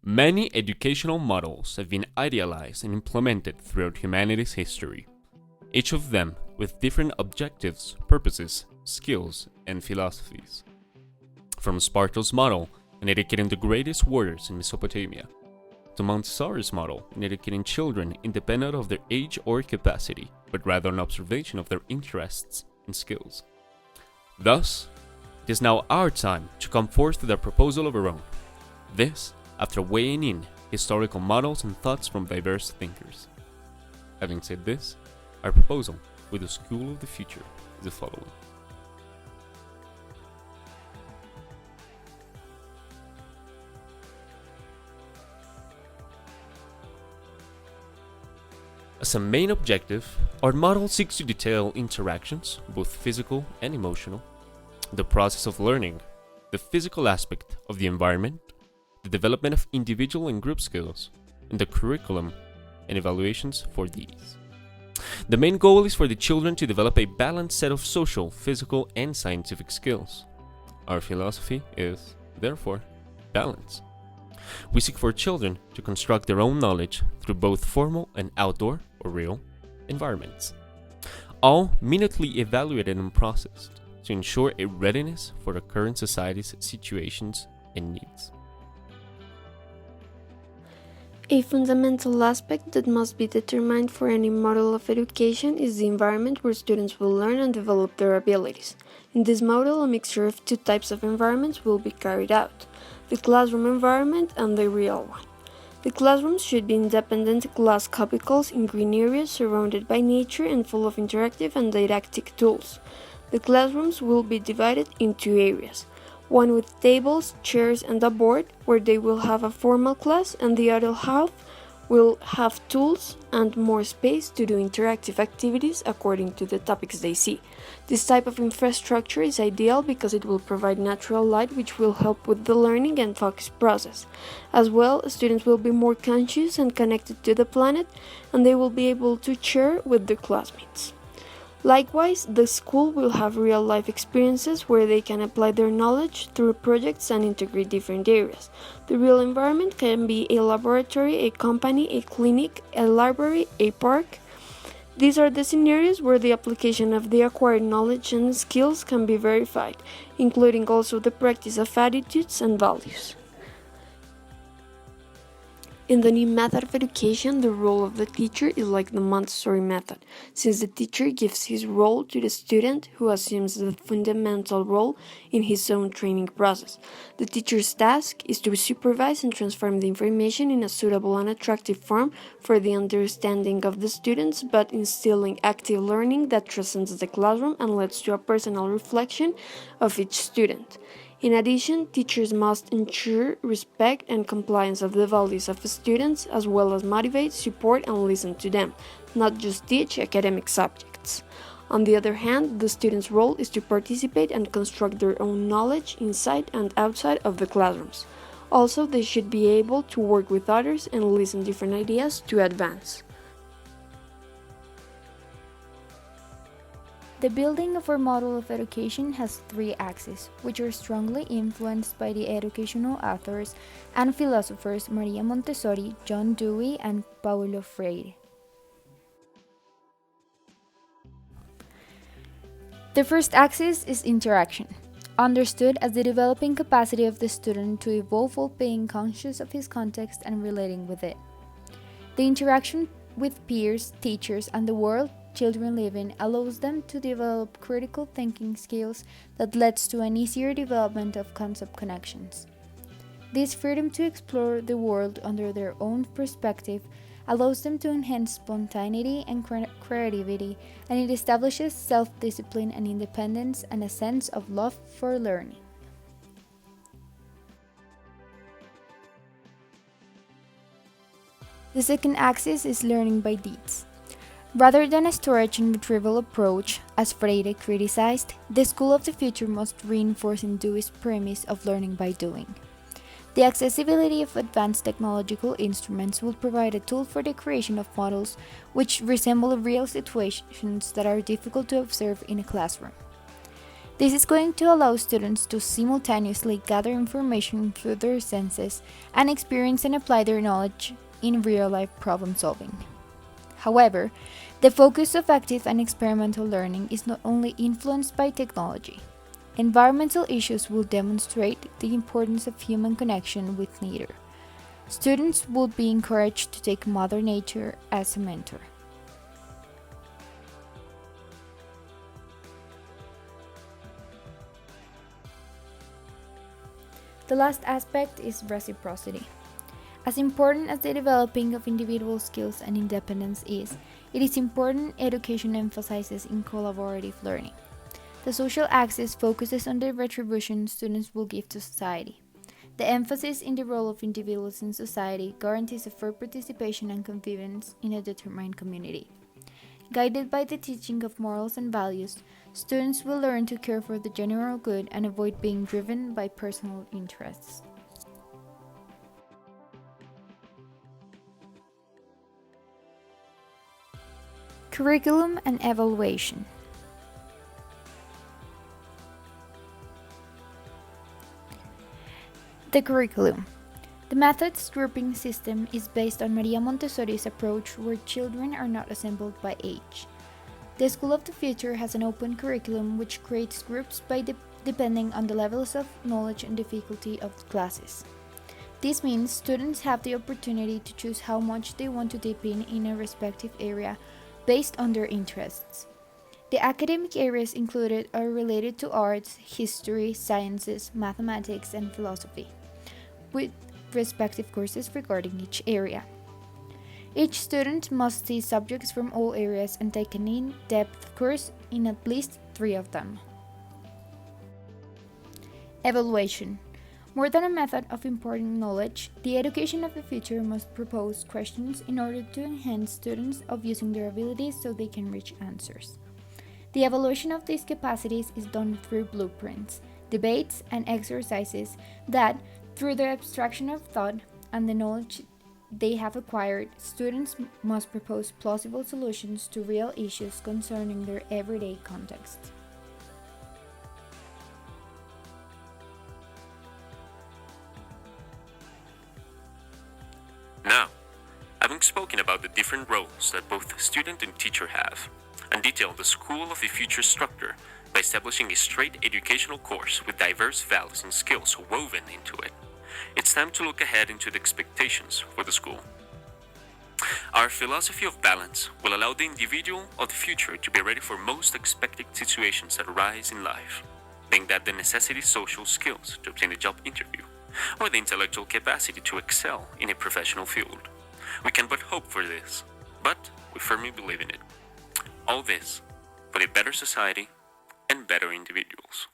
Many educational models have been idealized and implemented throughout humanity's history, each of them with different objectives, purposes, skills, and philosophies. From Sparta's model in educating the greatest warriors in Mesopotamia, to Montessori's model in educating children independent of their age or capacity, but rather an observation of their interests and skills. Thus, it is now our time to come forth with a proposal of our own. This, after weighing in historical models and thoughts from diverse thinkers. Having said this, our proposal with the School of the Future is the following. As a main objective, our model seeks to detail interactions, both physical and emotional, the process of learning, the physical aspect of the environment, the development of individual and group skills, and the curriculum and evaluations for these. The main goal is for the children to develop a balanced set of social, physical, and scientific skills. Our philosophy is, therefore, balance. We seek for children to construct their own knowledge through both formal and outdoor, or real, environments, all minutely evaluated and processed to ensure a readiness for the current society's situations and needs. A fundamental aspect that must be determined for any model of education is the environment where students will learn and develop their abilities. In this model, a mixture of two types of environments will be carried out: the classroom environment and the real one. The classrooms should be independent glass cubicles in green areas surrounded by nature and full of interactive and didactic tools. The classrooms will be divided in two areas: one with tables, chairs, and a board, where they will have a formal class, and the other half will have tools and more space to do interactive activities according to the topics they see. This type of infrastructure is ideal because it will provide natural light, which will help with the learning and focus process. As well, students will be more conscious and connected to the planet, and they will be able to share with their classmates. Likewise, the school will have real-life experiences where they can apply their knowledge through projects and integrate different areas. The real environment can be a laboratory, a company, a clinic, a library, a park. These are the scenarios where the application of the acquired knowledge and skills can be verified, including also the practice of attitudes and values. In the new method of education, the role of the teacher is like the Montessori method, since the teacher gives his role to the student, who assumes the fundamental role in his own training process. The teacher's task is to supervise and transform the information in a suitable and attractive form for the understanding of the students, but instilling active learning that transcends the classroom and leads to a personal reflection of each student. In addition, teachers must ensure respect and compliance of the values of the students, as well as motivate, support, and listen to them, not just teach academic subjects. On the other hand, the students' role is to participate and construct their own knowledge inside and outside of the classrooms. Also, they should be able to work with others and listen to different ideas to advance. The building of our model of education has three axes, which are strongly influenced by the educational authors and philosophers María Montessori, John Dewey, and Paulo Freire. The first axis is interaction, understood as the developing capacity of the student to evolve while being conscious of his context and relating with it. The interaction with peers, teachers, and the world children live in allows them to develop critical thinking skills that leads to an easier development of concept connections. This freedom to explore the world under their own perspective allows them to enhance spontaneity and creativity, and it establishes self-discipline and independence and a sense of love for learning. The second axis is learning by deeds. Rather than a storage and retrieval approach, as Freire criticized, the School of the Future must reinforce Dewey's premise of learning by doing. The accessibility of advanced technological instruments will provide a tool for the creation of models which resemble real situations that are difficult to observe in a classroom. This is going to allow students to simultaneously gather information through their senses and experience and apply their knowledge in real-life problem solving. However, the focus of active and experimental learning is not only influenced by technology. Environmental issues will demonstrate the importance of human connection with nature. Students will be encouraged to take Mother Nature as a mentor. The last aspect is reciprocity. As important as the developing of individual skills and independence is, it is important education emphasizes in collaborative learning. The social axis focuses on the retribution students will give to society. The emphasis in the role of individuals in society guarantees a fair participation and convivence in a determined community. Guided by the teaching of morals and values, students will learn to care for the general good and avoid being driven by personal interests. Curriculum and evaluation. The curriculum. The methods grouping system is based on María Montessori's approach where children are not assembled by age. The School of the Future has an open curriculum which creates groups depending on the levels of knowledge and difficulty of the classes. This means students have the opportunity to choose how much they want to dip in a respective area based on their interests. The academic areas included are related to arts, history, sciences, mathematics, and philosophy, with respective courses regarding each area. Each student must see subjects from all areas and take an in-depth course in at least 3 of them. Evaluation. More than a method of imparting knowledge, the education of the future must propose questions in order to enhance students of using their abilities so they can reach answers. The evaluation of these capacities is done through blueprints, debates, and exercises that, through the abstraction of thought and the knowledge they have acquired, students must propose plausible solutions to real issues concerning their everyday context. Now, having spoken about the different roles that both student and teacher have, and detailed the School of the Future structure by establishing a straight educational course with diverse values and skills woven into it, it's time to look ahead into the expectations for the school. Our philosophy of balance will allow the individual of the future to be ready for most expected situations that arise in life, being that the necessary social skills to obtain a job interview, or the intellectual capacity to excel in a professional field. We can but hope for this, but we firmly believe in it. All this for a better society and better individuals.